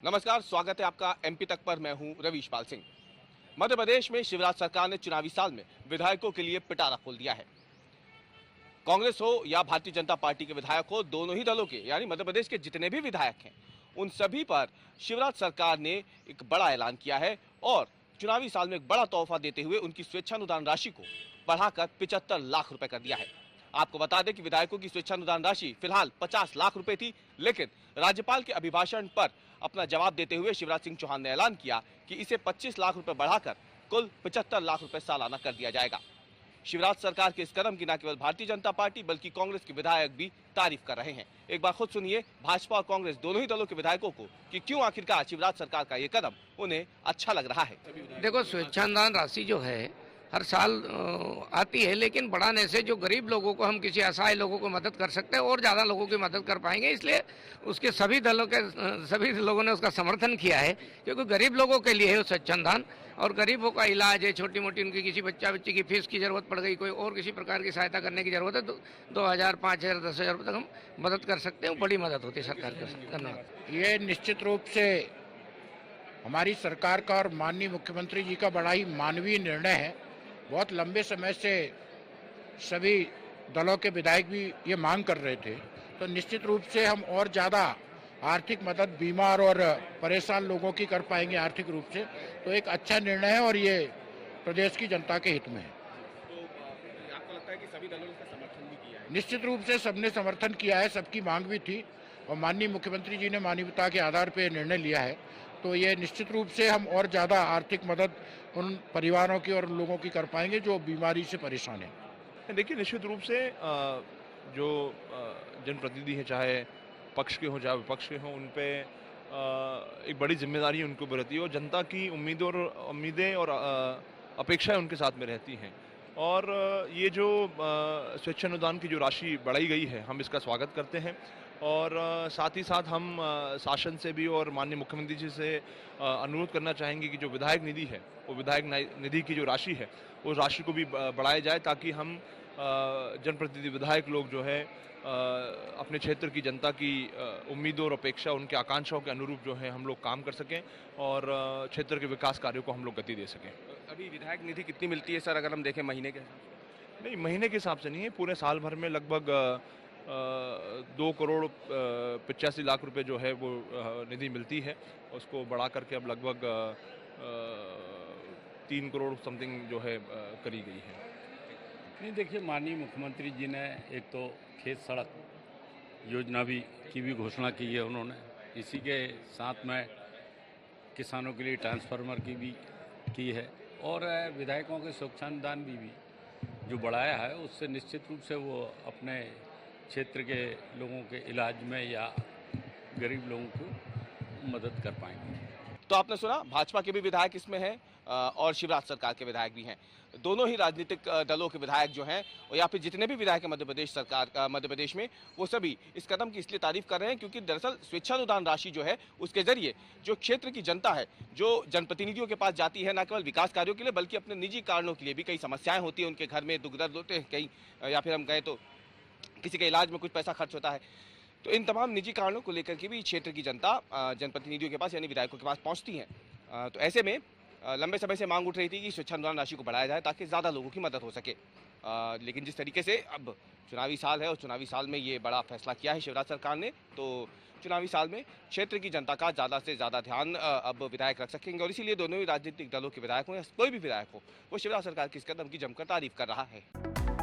नमस्कार, स्वागत है आपका एमपी तक पर। मैं हूं रवीश पाल सिंह। मध्य प्रदेश में शिवराज सरकार ने चुनावी साल में विधायकों के लिए पिटारा खोल दिया है। कांग्रेस हो या भारतीय जनता पार्टी के विधायक हो, दोनों ही दलों के यानी मध्य प्रदेश के जितने भी विधायक हैं, उन सभी पर शिवराज सरकार ने एक बड़ा ऐलान किया है और चुनावी साल में एक बड़ा तोहफा देते हुए उनकी स्वेच्छानुदान राशि को बढ़ाकर 75 लाख रुपए कर दिया है। आपको बता दें कि विधायकों की स्वेच्छानुदान राशि फिलहाल 50 लाख रुपए थी, लेकिन राज्यपाल के अभिभाषण पर अपना जवाब देते हुए शिवराज सिंह चौहान ने ऐलान किया कि इसे 25 लाख रुपए बढ़ाकर कुल 75 लाख रुपए सालाना कर दिया जाएगा। शिवराज सरकार के इस कदम की न केवल भारतीय जनता पार्टी बल्कि कांग्रेस के विधायक भी तारीफ कर रहे हैं। एक बार खुद सुनिए भाजपा और कांग्रेस दोनों ही दलों के विधायकों को कि क्यों आखिरकार शिवराज सरकार का ये कदम उन्हें अच्छा लग रहा है। देखो, स्वेच्छानुदान राशि जो है हर साल आती है, लेकिन बढ़ाने से जो गरीब लोगों को, हम किसी असहाय लोगों को मदद कर सकते हैं और ज़्यादा लोगों की मदद कर पाएंगे, इसलिए उसके सभी लोगों ने उसका समर्थन किया है, क्योंकि गरीब लोगों के लिए है वो स्वेच्छानुदान। और गरीबों का इलाज है, छोटी मोटी उनकी किसी बच्ची की फीस की जरूरत पड़ गई, कोई और किसी प्रकार की सहायता करने की जरूरत है तो 2,000, 5,000, 10,000 रुपये तक हम मदद कर सकते हैं। बड़ी मदद होती है सरकार की। धन्यवाद। ये निश्चित रूप से हमारी सरकार का और माननीय मुख्यमंत्री जी का बड़ा ही मानवीय निर्णय है। बहुत लंबे समय से सभी दलों के विधायक भी ये मांग कर रहे थे, तो निश्चित रूप से हम और ज़्यादा आर्थिक मदद बीमार और परेशान लोगों की कर पाएंगे आर्थिक रूप से। तो एक अच्छा निर्णय है और ये प्रदेश की जनता के हित में है। तो आपको लगता है कि सभी दलों ने इसका समर्थन भी किया है? निश्चित रूप से सबने समर्थन किया है, सबकी मांग भी थी और माननीय मुख्यमंत्री जी ने मानवीयता के आधार पर निर्णय लिया है। तो ये निश्चित रूप से हम और ज़्यादा आर्थिक मदद उन परिवारों की और उन लोगों की कर पाएंगे जो बीमारी से परेशान हैं। देखिए, निश्चित रूप से जो जनप्रतिनिधि हैं, चाहे पक्ष के हों चाहे विपक्ष के हों, उन पे एक बड़ी जिम्मेदारी उनको भी रहती है और जनता की उम्मीदें और अपेक्षाएं उनके साथ में रहती हैं। और ये जो स्वेच्छानुदान की जो राशि बढ़ाई गई है, हम इसका स्वागत करते हैं और साथ ही साथ हम शासन से भी और माननीय मुख्यमंत्री जी से अनुरोध करना चाहेंगे कि जो विधायक निधि है, वो विधायक निधि की जो राशि है, उस राशि को भी बढ़ाया जाए, ताकि हम जनप्रतिनिधि विधायक लोग जो है अपने क्षेत्र की जनता की उम्मीदों और अपेक्षा, उनके आकांक्षाओं के अनुरूप जो है हम लोग काम कर सकें और क्षेत्र के विकास कार्यों को हम लोग गति दे सकें। अभी विधायक निधि कितनी मिलती है सर, अगर हम देखें महीने के? नहीं, महीने के हिसाब से नहीं है, पूरे साल भर में लगभग 2 करोड़ 85 लाख रुपए जो है वो निधि मिलती है। उसको बढ़ा करके अब लगभग 3 करोड़ समथिंग जो है करी गई है। नहीं, देखिए, माननीय मुख्यमंत्री जी ने एक तो खेत सड़क योजना की भी घोषणा की है उन्होंने। इसी के साथ में किसानों के लिए ट्रांसफार्मर की भी की है और विधायकों के स्वेच्छानुदान भी जो बढ़ाया है, उससे निश्चित रूप से वो अपने क्षेत्र के लोगों के इलाज में या गरीब लोगों को मदद कर पाएंगे। तो आपने सुना, भाजपा के भी विधायक इसमें हैं और शिवराज सरकार के विधायक भी हैं। दोनों ही राजनीतिक दलों के विधायक जो हैं या फिर जितने भी विधायक हैं मध्य प्रदेश में, वो सभी इस कदम की इसलिए तारीफ कर रहे हैं क्योंकि दरअसल स्वेच्छानुदान राशि जो है उसके जरिए जो क्षेत्र की जनता है, जो जनप्रतिनिधियों के पास जाती है, न केवल विकास कार्यों के लिए बल्कि अपने निजी कारणों के लिए भी, कई समस्याएं होती हैं उनके घर में, दुख दर्द होते हैं कई, या फिर हम गए तो किसी के इलाज में कुछ पैसा खर्च होता है, तो इन तमाम निजी कारणों को लेकर के भी क्षेत्र की जनता जनप्रतिनिधियों के पास यानी विधायकों के पास पहुंचती है। तो ऐसे में लंबे समय से मांग उठ रही थी कि स्वेच्छानुदान राशि को बढ़ाया जाए ताकि ज़्यादा लोगों की मदद हो सके। लेकिन जिस तरीके से अब चुनावी साल है और चुनावी साल में ये बड़ा फैसला किया है शिवराज सरकार ने, तो चुनावी साल में क्षेत्र की जनता का ज़्यादा से ज़्यादा ध्यान अब विधायक रख सकेंगे और इसीलिए दोनों ही राजनीतिक दलों के विधायक हों या कोई भी विधायक हो, वो शिवराज सरकार की इस कदम की जमकर तारीफ कर रहा है।